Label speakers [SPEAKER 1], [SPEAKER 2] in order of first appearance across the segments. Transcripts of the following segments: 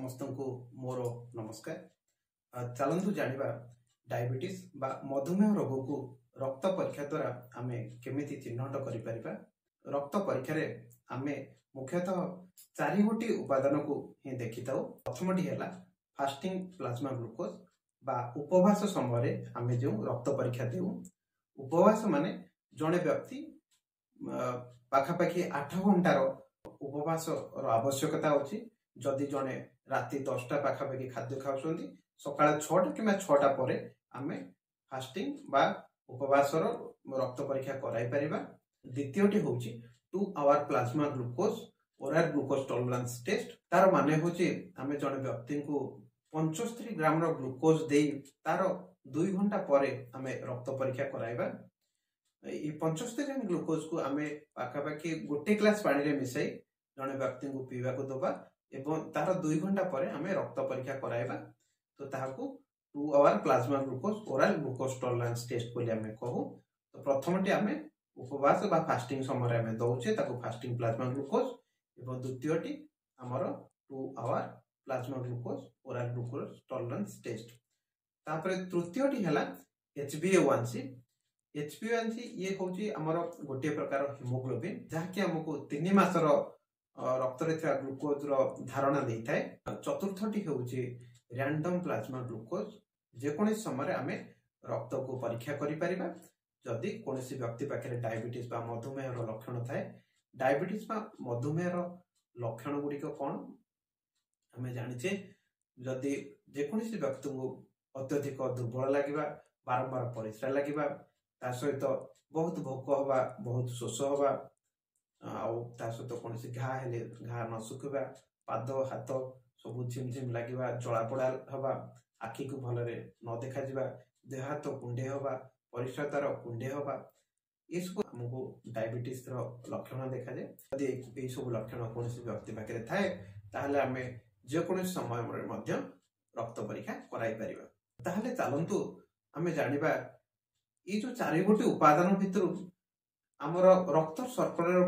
[SPEAKER 1] समस्त को मोर नमस्कार। चलतु जानिबा डायबिटीज बा मधुमेह रोग को रक्त परीक्षा द्वारा आमे केमिति चिन्हट करि परिबा। रक्त परीक्षा रे आमे मुख्यतः 4 गोटी उपादान को ही देखि थाउ। प्रथमटी हैला फास्टिंग प्लाज्मा ग्लूकोज बा उपवास समय आमे जो रक्त परीक्षा देउ। उपवास माने जने व्यक्ति पाखापाखि 8 घंटार उपवास आवश्यकता अछि। जदि जने राति 10टा पाखापाखि खाद्य खाउछंती सकाळ 6टा किंवा 6टा परे आमे फास्टिंग बा उपवास रक्त परीक्षा कराई परिबा। द्वितीयटी होची 2 hour plasma glucose oral glucose tolerance test. तार माने होची आमे जने व्यक्ति को 75 ग्राम रो ग्लूकोज देई तार 2 घंटा परे आमे रक्त परीक्षा कराइबा। ई 75 ग्राम ग्लूकोज को आमे पाखापाखि गोटे ग्लास पानी रे मिसाई जने व्यक्ति को पीवा को दबा एवं तार 2 घंटा परे आमे रक्त परीक्षा कराइबा। तो ताहाकू 2 hour plasma glucose oral glucose tolerance test बोली आमे कहू। तो प्रथमटी आमे उपवास बा फास्टिंग समय आमे दउचे ताको फास्टिंग प्लाज्मा ग्लूकोज एवं द्वितीयटी हमर 2 hour plasma glucose oral glucose tolerance test. तापरे तृतीयटी हला HbA1c। HbA1c ये होची हमर गोटे प्रकार हीमोग्लोबिन जहा कि हमको 3 मासर रक्त रे थिया ग्लूकोज रो धारणा देई थाए। चतुर्थटी होची रैंडम प्लाज्मा ग्लूकोज जे कोनी समय आमे रक्त को परीक्षा करि परिबा। जदि कोनोसी व्यक्ति पाखे डायबिटीज बा मधुमेह रो लक्षण थाए। डायबिटीज बा मधुमेह रो लक्षण गुडी को कोन हमें जानिचे जदि जे कोनोसी व्यक्ति को अत्यधिक दुर्बल लागिबा बारंबार परिश्रा लागिबा ता सहित बहुत भोक होबा बहुत शोष होबा आउ ता सहित कोनोसी घा हेले घा न सुखबा पाद हाथ सब झिमझिम लागिबा जळा पड़ा होबा आखि को भलरे न देखा जिबा देह हाथ कुंडे होबा परिश्रातार कुंडे होबा इसको हमको डायबिटीज रो लक्षण देखा जाए। यदि ए सब लक्षण कोनोसी व्यक्ति पाखे थाए ताहले आमे जे कोनोसी समय रे मध्य रक्त परीक्षा कराई परिबा। ताहले चलंतु आमे जानिबा ई जो 4 गोटी उपादान भितरु हमर रक्त शर्करा रो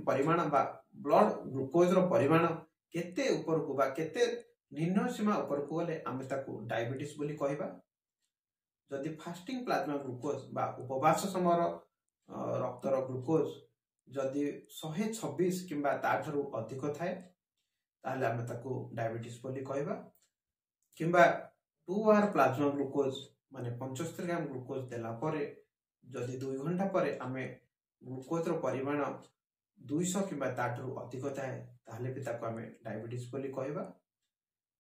[SPEAKER 1] परिमाण बा ब्लड ग्लूकोज रो परिमाण केते ऊपर को बा केते निम्न सीमा ऊपर को गले आमे ताको डायबिटीज बोली कहबा। जदि फास्टिंग प्लाज्मा ग्लूकोज बा उपवास समय रक्त रो ग्लूकोज जदि 126 किंबा ताठरू अधिक थाए ताहले आमे ताको डायबिटीज बोली कहबा। किंबा 2 आवर प्लाज्मा ग्लूकोज माने 75 ग्राम ग्लूकोज देला परे जदि 2 घंटा परे आमे ग्लूकोज रो परिमाण 200 किंबा ताठरू अधिक थाए ताहले भी ताको आमे डायबिटीज बोली कहबा।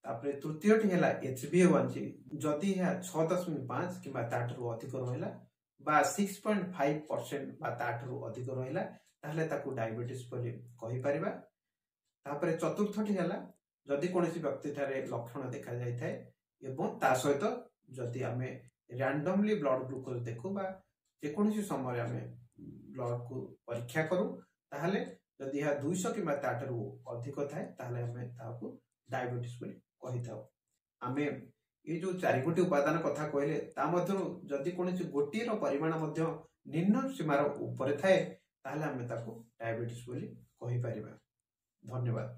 [SPEAKER 1] तापरे तृतीयटी हैला HbA1c जदि या 6.5 किंबा ताठरू अधिक रहला बा 6.5% बा ताठरू अधिक रहला ताहले ताको डायबिटीज बोली कहि परिबा। तापरे चतुर्थटी हैला जदि कोनोसी व्यक्ति थारे लक्षण देखा जाय थाए एवं ता सहित जदि आमे रैंडमली ब्लड ग्लूकोज देखु बा जे कोनोसी समय आमे ब्लड को परीक्षा करू ताहले जदि या 200 किंबा ताठरू अधिक थाए ताहले आमे ताको डायबिटीज बोली कहि थाउ। आमे ए जो 4 गोटी उपादान कथा कहले ता मध्यरु जदि कोनोसी गोटी रो परिमाण मध्य निम्न सीमार ऊपर थाए ताहले आमे ताको डायबिटीज बोली कहि परिबा। धन्यवाद।